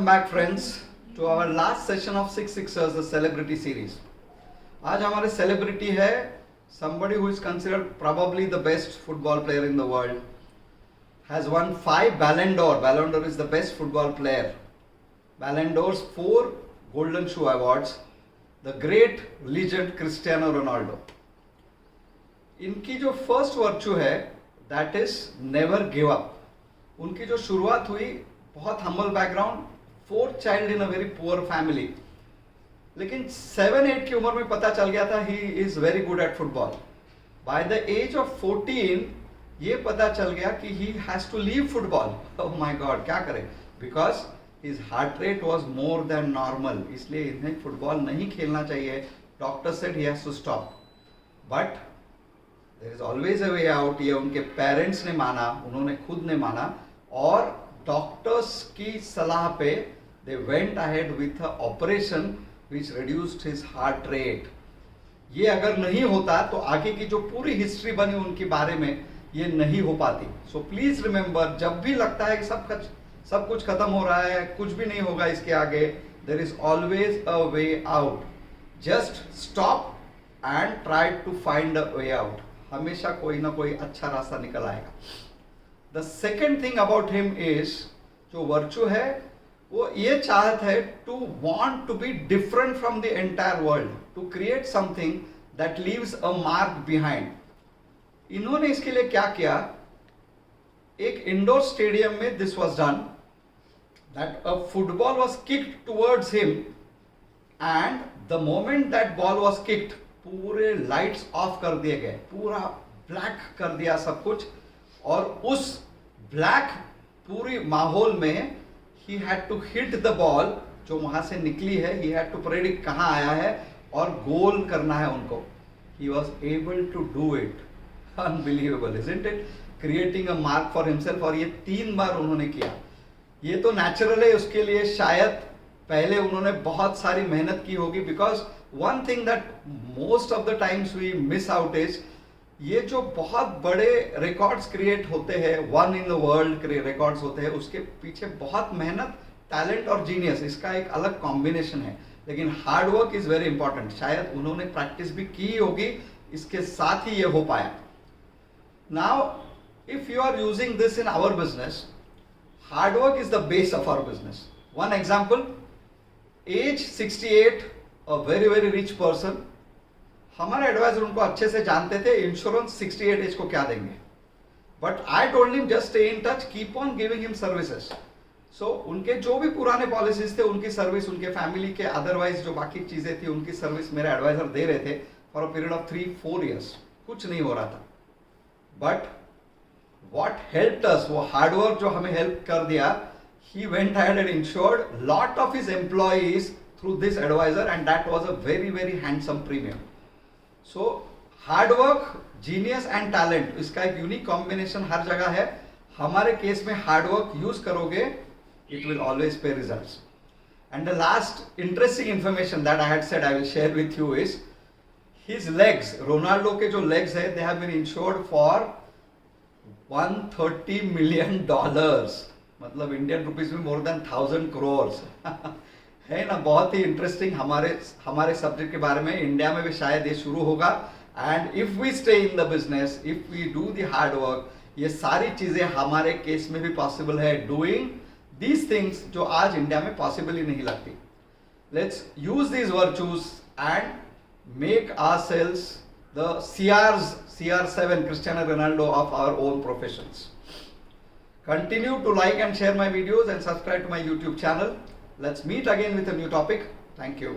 Welcome back friends to our last session of Six Sixers, the celebrity series. आज हमारे celebrity है somebody who is considered probably the best football player in the world. Has won 5 Ballon d'Or. Ballon d'Or is the best football player. Ballon d'Or's 4 Golden Shoe Awards. The great legend Cristiano Ronaldo. इनकी जो first virtue है that is never give up. उनकी जो शुरुआत हुई बहुत humble background, 4th child in a very poor family, लेकिन 7-8 की उम्र में पता चल गया था he is very good at football. By the age of 14 ये पता चल गया कि he has to leave football. Oh my god, क्या करें, because his heart rate was more than normal, इसलिए इन्हें फुटबॉल नहीं खेलना चाहिए. Doctor said he has to stop, but there is always a way out. ये उनके पेरेंट्स ने माना, उन्होंने खुद ने माना, और डॉक्टर्स की सलाह पे they went ahead with a operation which reduced his heart rate. ये अगर नहीं होता तो आगे की जो पूरी हिस्ट्री बनी उनके बारे में ये नहीं हो पाती. सो प्लीज रिमेंबर, जब भी लगता है कि सब कुछ खत्म हो रहा है, कुछ भी नहीं होगा इसके आगे, there is always a way out. Just stop and try to find a way out. हमेशा कोई ना कोई अच्छा रास्ता निकल आएगा. The second thing about him is, जो वर्चू है वो ये चाहत है to want to be different from the entire world, to create something that leaves a mark behind. इन्होंने इसके लिए क्या किया, एक इंडोर स्टेडियम में this was done, that a football was kicked towards him and the moment that ball was kicked पूरे lights off कर दिए गए, पूरा ब्लैक कर दिया सब कुछ, और उस ब्लैक पूरी माहौल में he had to hit the ball जो वहां से निकली है. ही हैड टू प्रेडिक्ट कहां आया है और गोल करना है उनको. He was able to do it. Unbelievable, isn't it? Creating a mark for himself, और ये 3 बार उन्होंने किया. ये तो नेचुरल है, उसके लिए शायद पहले उन्होंने बहुत सारी मेहनत की होगी. Because one thing that most of the times we miss out is, ये जो बहुत बड़े रिकॉर्ड्स क्रिएट होते हैं, 1 इन द वर्ल्ड रिकॉर्ड्स होते हैं, उसके पीछे बहुत मेहनत, टैलेंट और जीनियस, इसका एक अलग कॉम्बिनेशन है. लेकिन hard work is very important. शायद उन्होंने प्रैक्टिस भी की होगी, इसके साथ ही ये हो पाया. Now if you are using this in our business, hard work is the base of our business. One example, as 68, a very very rich person. हमारे एडवाइजर उनको अच्छे से जानते थे, इंश्योरेंस 68 एज को क्या देंगे, but I told him just stay in touch, keep on giving him services. So उनके जो भी पुराने पॉलिसीज थे, उनकी सर्विस, उनके फैमिली के अदरवाइज जो बाकी चीजें थी, उनकी सर्विस मेरे एडवाइजर दे रहे थे for a period of 3-4 years. कुछ नहीं हो रहा था, बट वॉट हेल्प्ड अस, वो हार्डवर्क जो हमें हेल्प कर दिया, he went ahead and insured lot of his employees through this advisor, and that was a very very handsome premium. So hard work, genius and talent, इसका एक यूनिक कॉम्बिनेशन हर जगह है. हमारे केस में हार्डवर्क यूज करोगे, it will always pay results. And the last interesting information that I had said I will share with you is his legs. Ronaldo के जो legs है, they have been insured for $130 million, मतलब Indian rupees में more then 1000 crores. है ना, बहुत ही interesting हमारे subject के बारे में. इंडिया में भी शायद ये शुरू होगा. And if we stay in the business, if we do the hard work, ये सारी चीजें हमारे केस में भी पॉसिबल है. डूइंग दीज थिंग्स जो आज इंडिया में पॉसिबल ही नहीं लगती. Let's use these virtues and make ourselves the CR7 Cristiano Ronaldo of our own professions. Continue to like and share my videos and subscribe to my YouTube channel. Let's meet again with a new topic. Thank you.